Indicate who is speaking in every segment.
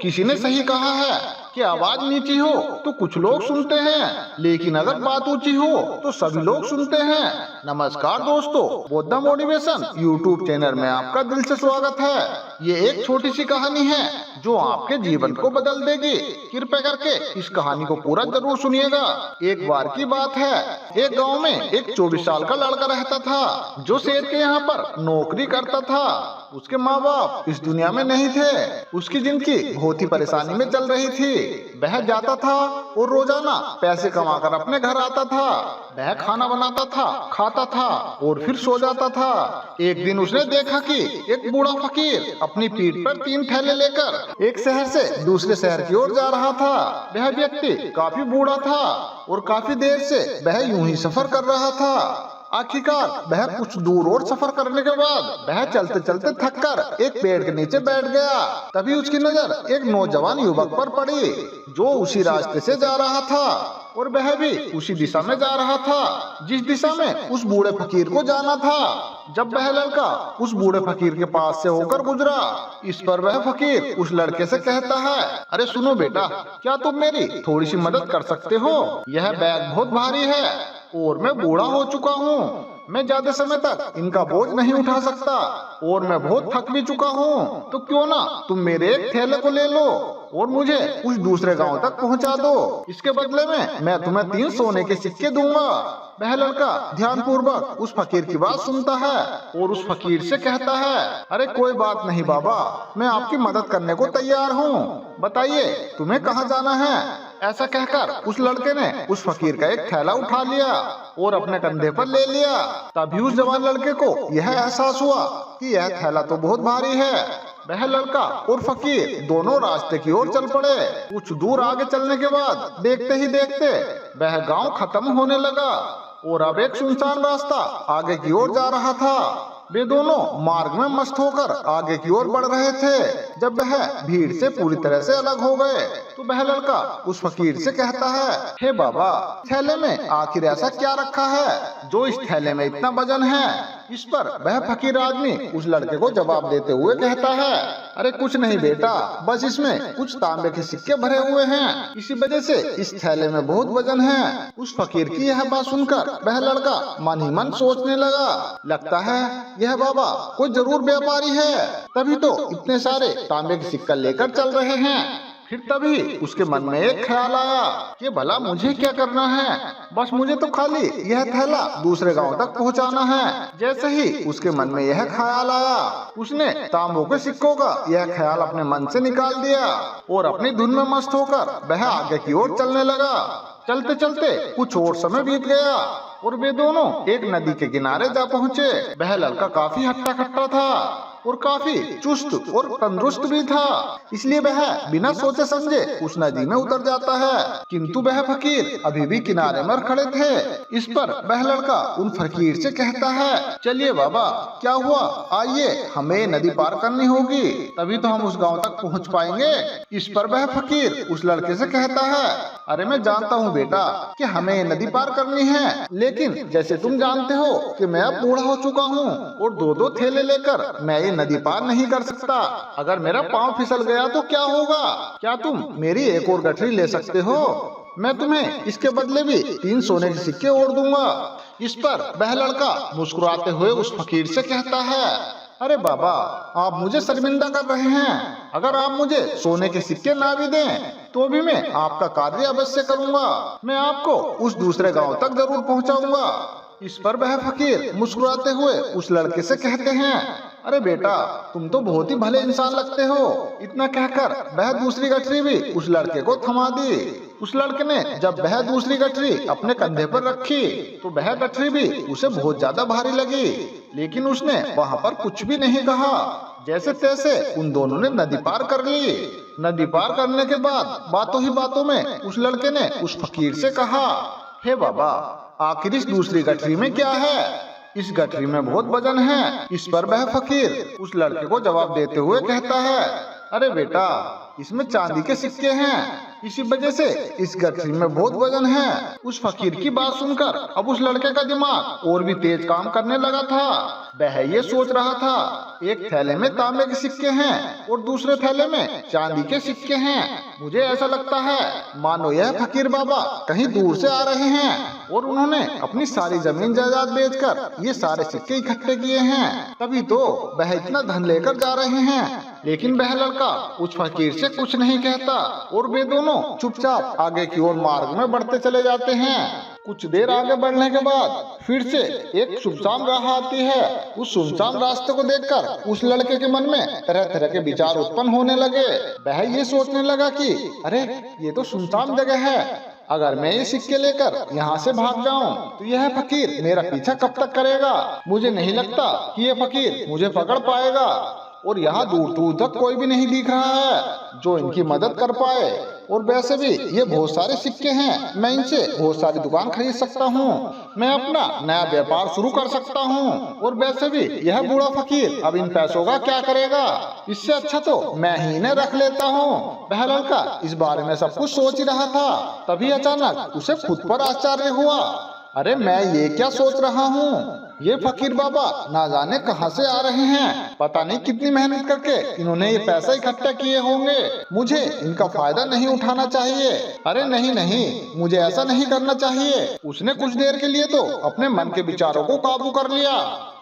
Speaker 1: किसी ने सही कहा है कि आवाज नीची हो तो कुछ लोग सुनते हैं, लेकिन अगर बात ऊंची हो तो सभी लोग सुनते हैं। नमस्कार दोस्तों, बोधा मोटिवेशन यूट्यूब चैनल में आपका दिल से स्वागत है। ये एक छोटी सी कहानी है जो आपके जीवन को बदल देगी। कृपया करके इस कहानी को पूरा जरूर सुनिएगा। एक बार की बात है, एक गांव में एक 24 साल का लड़का रहता था जो शेर के यहाँ पर नौकरी करता था। उसके माँ बाप इस दुनिया में नहीं थे। उसकी जिंदगी बहुत ही परेशानी में चल रही थी। वह जाता था और रोजाना पैसे कमाकर अपने घर आता था। वह खाना बनाता था, खाता था और फिर सो जाता था। एक दिन उसने देखा कि एक बूढ़ा फकीर अपनी पीठ पर 3 थैले लेकर एक शहर से दूसरे शहर की ओर जा रहा था। वह व्यक्ति काफी बूढ़ा था और काफी देर से वह यूं ही सफर कर रहा था। आखिरकार वह कुछ दूर और सफर करने के बाद वह चलते चलते थककर एक पेड़ के नीचे बैठ गया। तभी उसकी नजर एक नौजवान युवक पर पड़ी जो उसी रास्ते से जा रहा था और वह भी उसी दिशा में जा रहा था जिस दिशा में उस बूढ़े फकीर को जाना था। जब वह लड़का उस बूढ़े फकीर के पास से होकर गुजरा, इस पर वह फकीर उस लड़के से कहता है, अरे सुनो बेटा, क्या तुम मेरी थोड़ी सी मदद कर सकते हो? यह बैग बहुत भारी है और मैं बूढ़ा हो चुका हूँ। मैं ज्यादा समय तक इनका बोझ नहीं उठा सकता और मैं बहुत थक भी चुका हूँ। तो क्यों ना तुम मेरे एक थैले को ले लो और मुझे उस दूसरे गांव तक पहुंचा दो। इसके बदले में मैं तुम्हें 3 सोने के सिक्के दूंगा। वह लड़का ध्यान पूर्वक उस फकीर की बात सुनता है और उस फकीर से कहता है, अरे कोई बात नहीं बाबा, मैं आपकी मदद करने को तैयार हूँ। बताइए तुम्हें कहाँ जाना है? ऐसा कहकर उस लड़के ने उस फकीर का एक थैला उठा लिया और अपने कंधे पर ले लिया। तभी उस जवान लड़के को यह एहसास हुआ कि यह थैला तो बहुत भारी है। वह लड़का और फकीर दोनों रास्ते की ओर चल पड़े। कुछ दूर आगे चलने के बाद देखते ही देखते वह गांव खत्म होने लगा और अब एक सुनसान रास्ता आगे की ओर जा रहा था। वे दोनों मार्ग में मस्त होकर आगे की ओर बढ़ रहे थे। जब वह भीड़ से पूरी तरह से अलग हो गए तो वह लड़का उस फकीर से कहता है, हे बाबा, थैले में आखिर ऐसा क्या रखा है जो इस थैले में इतना वजन है? इस पर वह फकीर आदमी उस लड़के को जवाब देते हुए कहता है, अरे कुछ नहीं बेटा, बस इसमें कुछ तांबे के सिक्के भरे हुए हैं, इसी वजह से इस थैले में बहुत वजन है। उस फकीर की यह बात सुनकर वह लड़का मन ही मन सोचने लगा, लगता है यह बाबा कोई जरूर व्यापारी है, तभी तो इतने सारे तांबे के सिक्के लेकर चल रहे हैं। फिर तभी उसके मन में एक ख्याल आया कि भला मुझे क्या करना है, बस मुझे तो खाली यह थैला दूसरे गांव तक पहुंचाना है। जैसे ही उसके मन में यह ख्याल आया, उसने तांबों के सिक्कों का यह ख्याल अपने मन से निकाल दिया और अपनी धुन में मस्त होकर वह आगे की ओर चलने लगा। चलते चलते कुछ और समय बीत गया और वे दोनों एक नदी के किनारे जा पहुँचे। वह लड़का काफी हट्टा कट्टा था और काफी चुस्त और तंदुरुस्त भी था, इसलिए वह बिना सोचे समझे उस नदी में उतर जाता है। किंतु वह फकीर अभी भी किनारे पर खड़े थे। इस पर वह लड़का उन फकीर से कहता है, चलिए बाबा, क्या हुआ, आइए, हमें नदी पार करनी होगी, तभी तो हम उस गांव तक पहुंच पाएंगे। इस पर वह फकीर उस लड़के से कहता है, अरे मैं जानता हूँ बेटा कि हमें नदी पार करनी है, लेकिन जैसे तुम जानते हो कि मैं अब बूढ़ा हो चुका हूँ और 2-2 थैले लेकर मैं नदी पार नहीं कर सकता। अगर मेरा पांव फिसल गया तो क्या होगा? क्या तुम मेरी एक और गठरी ले सकते हो? मैं तुम्हें इसके बदले भी 3 सोने के सिक्के और दूंगा। इस पर वह लड़का मुस्कुराते हुए उस फकीर से कहता है, अरे बाबा, आप मुझे शर्मिंदा कर रहे हैं। अगर आप मुझे सोने के सिक्के ना भी दें तो भी मैं आपका कार्य अवश्य करूंगा। मैं आपको उस दूसरे गांव तक जरूर पहुंचाऊंगा। इस पर वह फकीर मुस्कुराते हुए उस लड़के से कहते हैं, अरे बेटा, तुम तो बहुत ही भले इंसान लगते हो। इतना कहकर वह दूसरी गठरी भी उस लड़के को थमा दी। उस लड़के ने जब वह दूसरी गठरी अपने कंधे पर रखी तो वह गठरी भी उसे बहुत ज्यादा भारी लगी, लेकिन उसने वहाँ पर कुछ भी नहीं कहा। जैसे तैसे उन दोनों ने नदी पार कर ली। नदी पार करने के बाद बातों ही बातों में उस लड़के ने उस फकीर से कहा, हे बाबा, आखिर इस दूसरी गठरी में क्या है? इस गठरी में बहुत वजन है। इस पर वह फकीर उस लड़के को जवाब देते हुए कहता है, अरे बेटा, इसमें चांदी के सिक्के हैं। इसी वजह से इस गठरी में बहुत वजन है। उस फकीर की बात सुनकर अब उस लड़के का दिमाग और भी तेज काम करने लगा था। वह ये सोच रहा था, एक थैले में तांबे के सिक्के हैं और दूसरे थैले में चांदी के सिक्के हैं। मुझे ऐसा लगता है मानो यह फकीर बाबा कहीं दूर से आ रहे हैं और उन्होंने अपनी सारी जमीन जायदाद बेचकर ये सारे सिक्के इकट्ठे किए हैं, तभी तो वह इतना धन लेकर जा रहे हैं। लेकिन वह लड़का उस फकीर से कुछ नहीं कहता और वे दोनों चुपचाप आगे की ओर मार्ग में बढ़ते चले जाते हैं। कुछ देर आगे बढ़ने के बाद फिर से एक सुनसान राह आती है। उस सुनसान रास्ते को देखकर उस लड़के के मन में तरह तरह के विचार उत्पन्न होने लगे। वह ये सोचने लगा कि अरे ये तो सुनसान जगह है, अगर मैं ये सिक्के लेकर यहाँ से भाग जाऊं तो यह फकीर मेरा पीछा कब तक करेगा। मुझे नहीं लगता कि यह फकीर मुझे पकड़ पाएगा और यहाँ दूर दूर तक कोई भी नहीं दिख रहा है जो इनकी मदद कर पाए। और वैसे भी ये बहुत सारे सिक्के हैं, मैं इनसे बहुत सारी दुकान खरीद सकता हूँ, मैं अपना नया व्यापार शुरू कर सकता हूँ। और वैसे भी यह बूढ़ा फकीर अब इन पैसों का क्या करेगा, इससे अच्छा तो मैं ही इन्हें रख लेता हूँ। वह लड़का इस बारे में सब कुछ सोच ही रहा था, तभी अचानक उसे खुद पर आश्चर्य हुआ। अरे मैं ये क्या सोच रहा हूँ, ये फकीर बाबा ना जाने कहाँ से आ रहे हैं, पता नहीं कितनी मेहनत करके इन्होंने ये पैसा इकट्ठा किए होंगे। मुझे इनका फायदा नहीं उठाना चाहिए। अरे नहीं नहीं, मुझे ऐसा नहीं करना चाहिए। उसने कुछ देर के लिए तो अपने मन के विचारों को काबू कर लिया,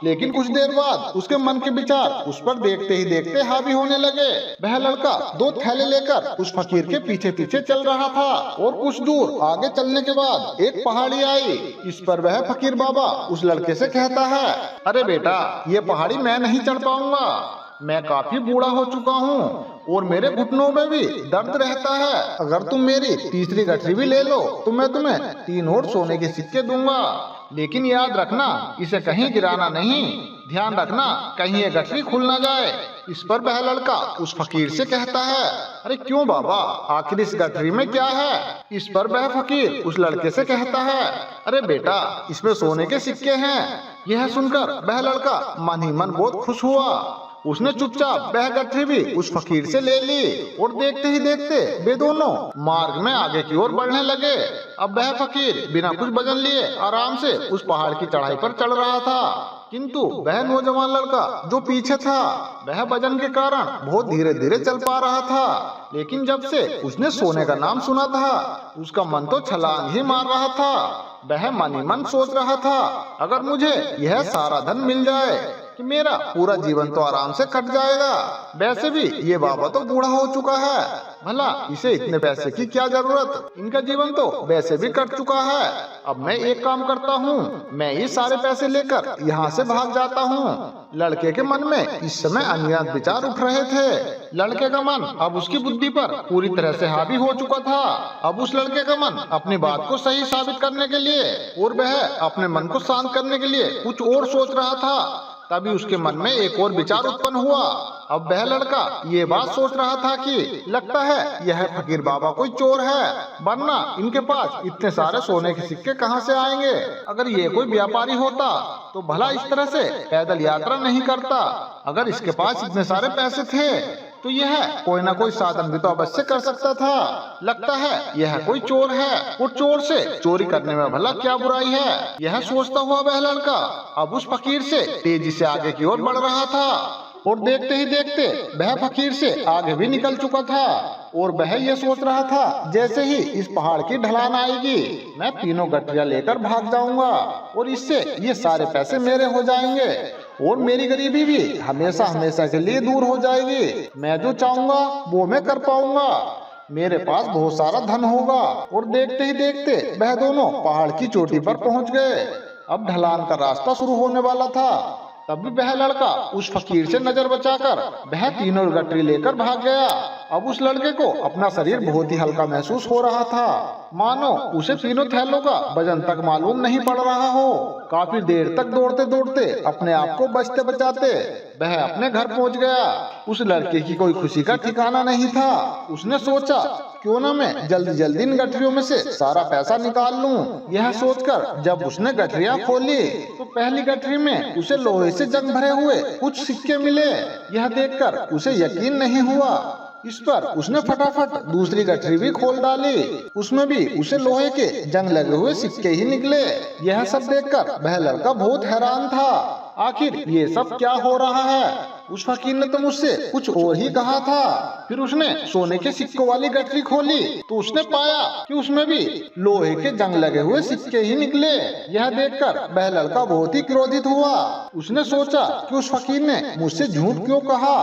Speaker 1: लेकिन कुछ देर बाद उसके मन के विचार उस पर देखते ही देखते हावी होने लगे। वह लड़का 2 थैले लेकर उस फकीर के पीछे पीछे चल रहा था और कुछ दूर आगे चलने के बाद एक पहाड़ी आई। इस पर वह फकीर बाबा उस लड़के से कहता है, अरे बेटा ये पहाड़ी मैं नहीं चढ़ पाऊंगा, मैं काफी बूढ़ा हो चुका हूँ और मेरे घुटनों में भी दर्द रहता है। अगर तुम मेरी तीसरी गठरी भी ले लो तो मैं तुम्हें 3 और सोने के सिक्के दूंगा, लेकिन याद रखना इसे कहीं गिराना नहीं, ध्यान रखना कहीं ये गठरी खुल ना जाए। इस पर वह लड़का उस फकीर से कहता है, अरे क्यों बाबा, आखिर इस गठरी में क्या है। इस पर वह फकीर उस लड़के से कहता है, अरे बेटा इसमें सोने के सिक्के हैं। यह सुनकर वह लड़का मन ही मन बहुत खुश हुआ। उसने चुपचाप वह गठरी भी उस फकीर से ले ली और देखते ही देखते वे दोनों मार्ग में आगे की ओर बढ़ने लगे। अब वह फकीर बिना कुछ वजन लिए आराम से उस पहाड़ की चढ़ाई पर चढ़ रहा था, किंतु वह नौजवान लड़का जो पीछे था वह वजन के कारण बहुत धीरे धीरे चल पा रहा था। लेकिन जब से उसने सोने का नाम सुना था उसका मन तो छलांग ही मार रहा था। वह मन ही मन सोच रहा था, अगर मुझे यह सारा धन मिल जाए कि मेरा पूरा जीवन तो आराम से कट जाएगा। वैसे भी ये बाबा तो बूढ़ा हो चुका है, भला इसे इतने पैसे की क्या जरूरत, इनका जीवन तो वैसे भी कट चुका है। अब मैं एक काम करता हूँ, मैं ये सारे पैसे लेकर यहाँ से भाग जाता हूँ। लड़के के मन में इस समय अनगिनत विचार उठ रहे थे। लड़के का मन अब उसकी बुद्धि पर पूरी तरह से हावी हो चुका था। अब उस लड़के का मन अपनी बात को सही साबित करने के लिए और वह अपने मन को शांत करने के लिए कुछ और सोच रहा था। तभी उसके मन में एक और विचार उत्पन्न हुआ। अब वह लड़का ये बात सोच रहा था कि लगता है यह फकीर बाबा कोई चोर है, वरना इनके पास इतने सारे सोने के सिक्के कहाँ से आएंगे। अगर ये कोई व्यापारी होता तो भला इस तरह से पैदल यात्रा नहीं करता। अगर इसके पास इतने सारे पैसे थे तो यह कोई ना कोई साधन भी तो अवश्य कर सकता था। लगता है यह कोई चोर है और चोर से चोरी करने में भला क्या बुराई है। यह सोचता हुआ वह लड़का अब उस फकीर से तेजी से आगे की ओर बढ़ रहा था और देखते ही देखते वह फकीर से आगे भी निकल चुका था। और वह ये सोच रहा था, जैसे ही इस पहाड़ की ढलान आएगी मैं 3 गठरियां लेकर भाग जाऊंगा और इससे ये सारे पैसे मेरे हो जाएंगे और मेरी गरीबी भी हमेशा हमेशा के लिए दूर हो जाएगी। मैं जो चाहूंगा वो मैं कर पाऊंगा, मेरे पास बहुत सारा धन होगा। और देखते ही देखते वह दोनों पहाड़ की चोटी पर पहुंच गए। अब ढलान का रास्ता शुरू होने वाला था। तभी वह लड़का उस फकीर से नजर बचाकर वह 3 गठरी लेकर भाग गया। अब उस लड़के को अपना शरीर बहुत ही हल्का महसूस हो रहा था, मानो उसे 3 थैलों का वजन तक मालूम नहीं पड़ रहा हो। काफी देर तक दौड़ते दौड़ते अपने आप को बचते बचाते वह अपने घर पहुंच गया। उस लड़के की कोई खुशी का ठिकाना नहीं था। उसने सोचा, क्यों ना मैं जल्दी जल्दी इन गठरियों में से सारा पैसा निकाल लूं। यह सोचकर जब उसने गठरियां खोली तो पहली गठरी में उसे लोहे से जंग भरे हुए कुछ सिक्के मिले। यह देखकर उसे यकीन नहीं हुआ। इस पर उसने फटाफट दूसरी गठरी भी खोल डाली। उसमें भी उसे लोहे के जंग लगे हुए सिक्के ही निकले। यह सब देखकर वह लड़का बहुत हैरान था। आखिर ये सब क्या हो रहा है? उस फकीर ने तो मुझसे कुछ और ही कहा था। फिर उसने सोने के सिक्कों वाली गठरी खोली तो उसने पाया कि उसमें भी लोहे के जंग लगे हुए सिक्के ही निकले। यह देखकर वह लड़का बहुत ही क्रोधित हुआ। उसने सोचा कि उस फकीर ने मुझसे झूठ क्यों कहा।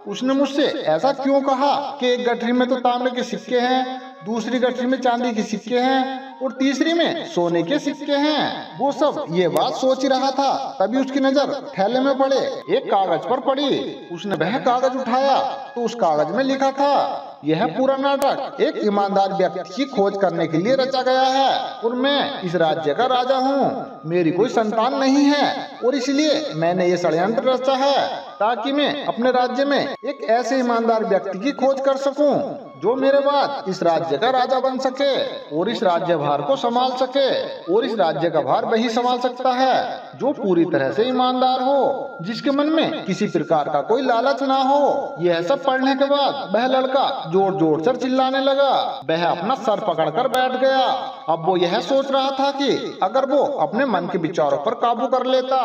Speaker 1: उसने मुझसे ऐसा क्यों कहा कि एक गठरी में तो तांबे के सिक्के हैं, दूसरी गठरी में चांदी के सिक्के हैं और तीसरी में सोने के सिक्के हैं। वो सब ये बात सोच ही रहा था, तभी उसकी नजर थैले में पड़े एक कागज पर पड़ी। उसने वह कागज उठाया तो उस कागज में लिखा था, यह पूरा नाटक एक ईमानदार व्यक्ति की खोज करने के लिए रचा गया है और मैं इस राज्य का राजा हूँ। मेरी कोई संतान नहीं है और इसलिए मैंने ये षड्यंत्र रचा है ताकि मैं अपने राज्य में एक ऐसे ईमानदार व्यक्ति की खोज कर सकूं जो मेरे बाद इस राज्य का राजा बन सके और इस राज्य भार को संभाल सके। और इस राज्य का भार वही संभाल सकता है जो पूरी तरह से ईमानदार हो, जिसके मन में किसी प्रकार का कोई लालच ना हो। यह सब पढ़ने के बाद वह लड़का जोर जोर से चिल्लाने लगा। वह अपना सर पकड़कर बैठ गया। अब वो यह सोच रहा था कि अगर वो अपने मन के विचारों पर काबू कर लेता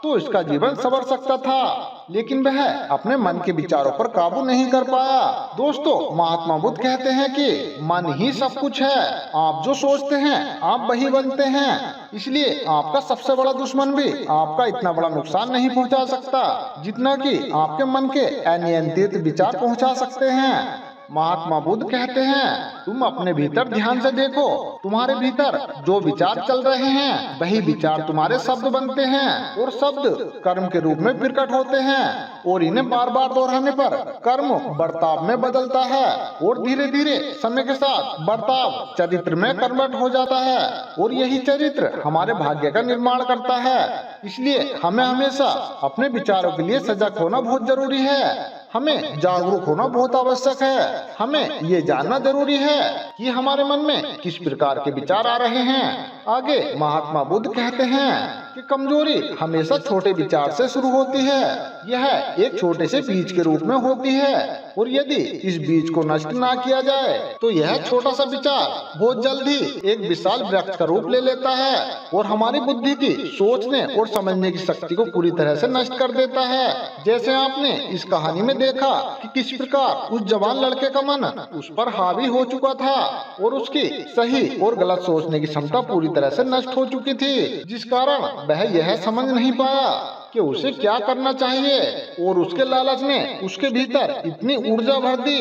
Speaker 1: तो इसका जीवन संवर सकता था, लेकिन वह अपने मन के विचारों पर काबू नहीं कर पाया। दोस्तों, महात्मा बुद्ध कहते हैं कि मन ही सब कुछ है। आप जो सोचते हैं आप वही बनते हैं। इसलिए आपका सबसे बड़ा दुश्मन भी आपका इतना बड़ा नुकसान नहीं पहुंचा सकता जितना कि आपके मन के अनियंत्रित विचार पहुंचा सकते हैं। महात्मा बुद्ध कहते हैं, तुम अपने भीतर ध्यान से देखो। तुम्हारे भीतर जो विचार चल रहे हैं वही विचार तुम्हारे शब्द बनते हैं और शब्द कर्म के रूप में प्रकट होते हैं और इन्हें बार बार दोहराने पर कर्म बर्ताव में बदलता है और धीरे धीरे समय के साथ बर्ताव चरित्र में कन्वर्ट हो जाता है और यही चरित्र हमारे भाग्य का निर्माण करता है। इसलिए हमें हमेशा अपने विचारों के लिए सजग होना बहुत जरूरी है। हमें जागरूक होना बहुत आवश्यक है। हमें ये जानना जरूरी है कि हमारे मन में किस प्रकार के विचार आ रहे हैं। आगे महात्मा बुद्ध कहते हैं कि कमजोरी हमेशा छोटे विचार से शुरू होती है। यह एक छोटे से बीज के रूप में होती है और यदि इस बीज को नष्ट ना किया जाए तो यह छोटा सा विचार बहुत जल्द ही एक विशाल वृक्ष का रूप ले लेता है और हमारी बुद्धि की सोचने और समझने की शक्ति को पूरी तरह से नष्ट कर देता है। जैसे आपने इस कहानी में देखा कि किस प्रकार उस जवान लड़के का मन उस पर हावी हो चुका था और उसकी सही और गलत सोचने की क्षमता पूरी तरह से नष्ट हो चुकी थी, जिस कारण वह यह समझ नहीं पाया कि उसे क्या करना चाहिए और उसके लालच ने उसके भीतर इतनी ऊर्जा भर दी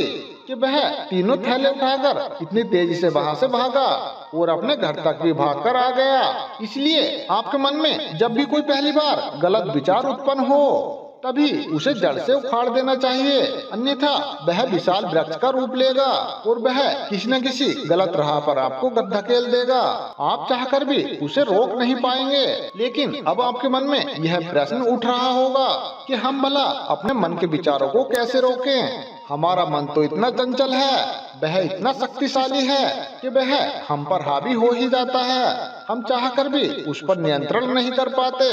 Speaker 1: कि वह तीनों थैले उठाकर इतनी तेजी से वहां से भागा और अपने घर तक भी भागकर आ गया। इसलिए आपके मन में जब भी कोई पहली बार गलत विचार उत्पन्न हो तभी उसे जड़ से उखाड़ देना चाहिए, अन्यथा वह विशाल वृक्ष का रूप लेगा और वह किसी न किसी गलत राह पर आपको धकेल देगा। आप चाहकर भी उसे रोक नहीं पाएंगे। लेकिन अब आपके मन में यह प्रश्न उठ रहा होगा कि हम भला अपने मन के विचारों को कैसे रोकें? हमारा मन तो इतना चंचल है, वह इतना शक्तिशाली है कि वह हम पर हावी हो ही जाता है। हम चाहकर भी उस पर नियंत्रण नहीं कर पाते।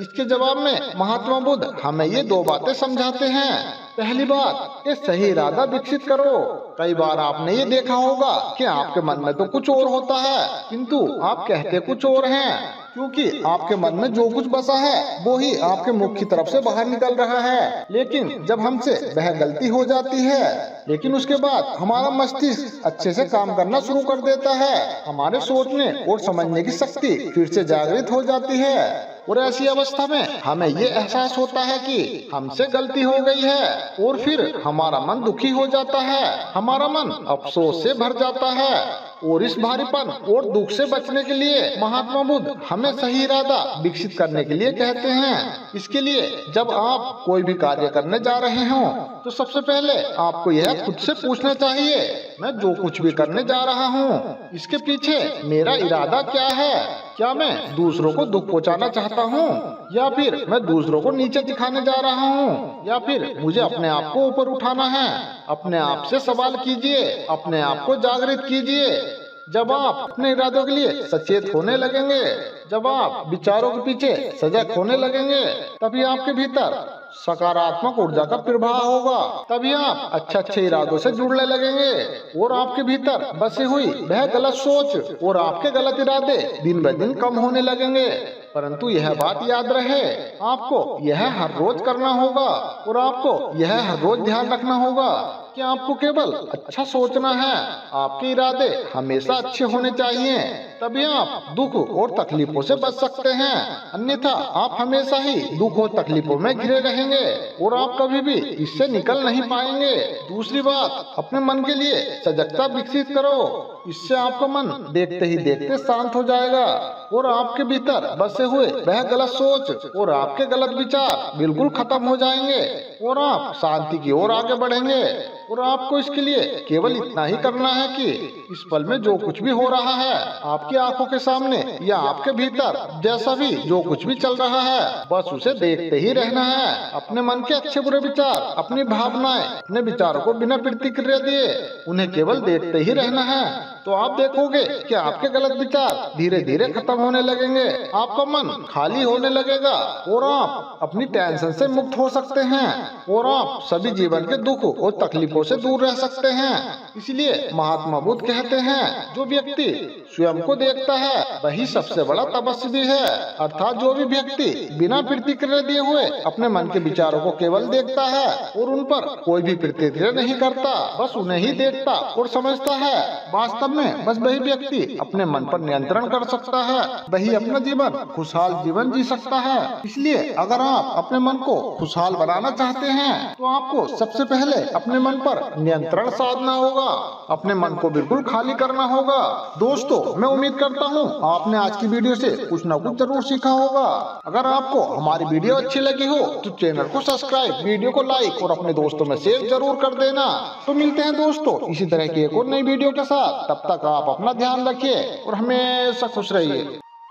Speaker 1: इसके जवाब में महात्मा बुद्ध हमें ये दो बातें समझाते हैं। पहली बात, ये सही इरादा विकसित करो। कई बार आपने ये देखा होगा कि आपके मन में तो कुछ और होता है किंतु आप कहते कुछ और हैं, क्योंकि आपके मन में जो कुछ बसा है वो ही आपके मुख की तरफ से बाहर निकल रहा है। लेकिन जब हमसे वह गलती हो जाती है, लेकिन उसके बाद हमारा मस्तिष्क अच्छे से काम करना शुरू कर देता है। हमारे सोचने और समझने की शक्ति फिर से जागृत हो जाती है और ऐसी अवस्था में हमें ये एहसास होता है कि हमसे गलती हो गई है और फिर हमारा मन दुखी हो जाता है। हमारा मन अफसोस से भर जाता है और इस भारीपन और दुख से बचने के लिए महात्मा बुद्ध हमें सही इरादा विकसित करने के लिए कहते हैं। इसके लिए जब आप कोई भी कार्य करने जा रहे हो तो सबसे पहले आपको यह खुद से पूछना चाहिए, मैं जो कुछ भी करने जा रहा हूँ इसके पीछे मेरा इरादा क्या है? क्या मैं दूसरों को दुख पहुँचाना चाहता हूँ या फिर मैं दूसरों को नीचे दिखाने जा रहा हूँ या फिर मुझे अपने आप को ऊपर उठाना है? अपने आप से सवाल कीजिए, अपने आप को जागृत कीजिए। जब आप अपने इरादों के लिए सचेत होने लगेंगे, जब आप विचारों के पीछे सजग होने लगेंगे, तभी आपके भीतर सकारात्मक ऊर्जा का प्रवाह होगा। तभी आप अच्छे इरादों से जुड़ने लगेंगे और आपके भीतर बसी हुई वह गलत सोच और आपके गलत इरादे दिन ब दिन कम होने लगेंगे। परंतु यह बात याद रहे, आपको यह हर रोज करना होगा और आपको यह हर रोज ध्यान रखना होगा कि आपको केवल अच्छा सोचना है। आपके इरादे हमेशा अच्छे होने चाहिए, तभी आप दुख और तकलीफों से बच सकते हैं। अन्यथा आप हमेशा ही दुख और तकलीफों में घिरे रहेंगे और आप कभी भी इससे निकल नहीं पाएंगे। दूसरी बात, अपने मन के लिए सजगता विकसित करो। इससे आपका मन देखते ही देखते शांत हो जाएगा और आपके भीतर बसे हुए वह गलत सोच और आपके गलत विचार बिल्कुल खत्म हो जाएंगे और आप शांति की ओर आगे बढ़ेंगे। और आपको इसके लिए केवल इतना ही करना है कि इस पल में जो कुछ भी हो रहा है आपकी आंखों के सामने या आपके भीतर, जैसा भी जो कुछ भी चल रहा है, बस उसे देखते ही रहना है। अपने मन के अच्छे बुरे विचार, अपनी भावनाएं, अपने विचारों को बिना प्रतिक्रिया दिए उन्हें केवल देखते ही रहना है। तो आप देखोगे कि आपके गलत विचार धीरे धीरे खत्म होने लगेंगे, आपका मन खाली होने लगेगा और आप अपनी टेंशन से मुक्त हो सकते हैं और आप सभी जीवन के दुख और तकलीफों से दूर रह सकते हैं। इसलिए महात्मा बुद्ध कहते हैं, जो व्यक्ति स्वयं को देखता है वही सबसे बड़ा तपस्वी है। अर्थात जो भी व्यक्ति बिना प्रतिक्रिया दिए हुए अपने मन के विचारों को केवल देखता है और उन पर कोई भी प्रतिक्रिया नहीं करता, बस उन्हें ही देखता और समझता है, वास्तव में बस वही व्यक्ति अपने मन पर नियंत्रण कर सकता है, वही अपना जीवन खुशहाल जीवन जी सकता है। इसलिए अगर आप अपने मन को खुशहाल बनाना चाहते हैं तो आपको सबसे पहले अपने मन पर नियंत्रण साधना होगा, अपने मन को बिल्कुल खाली करना होगा। दोस्तों, मैं उम्मीद करता हूँ आपने आज की वीडियो से कुछ न कुछ जरूर सीखा होगा। अगर आपको हमारी वीडियो अच्छी लगी हो तो चैनल को सब्सक्राइब, वीडियो को लाइक और अपने दोस्तों में शेयर जरूर कर देना। तो मिलते हैं दोस्तों इसी तरह की एक और नई वीडियो के साथ। तब तक आप अपना ध्यान रखिए और हमेशा खुश रहिए।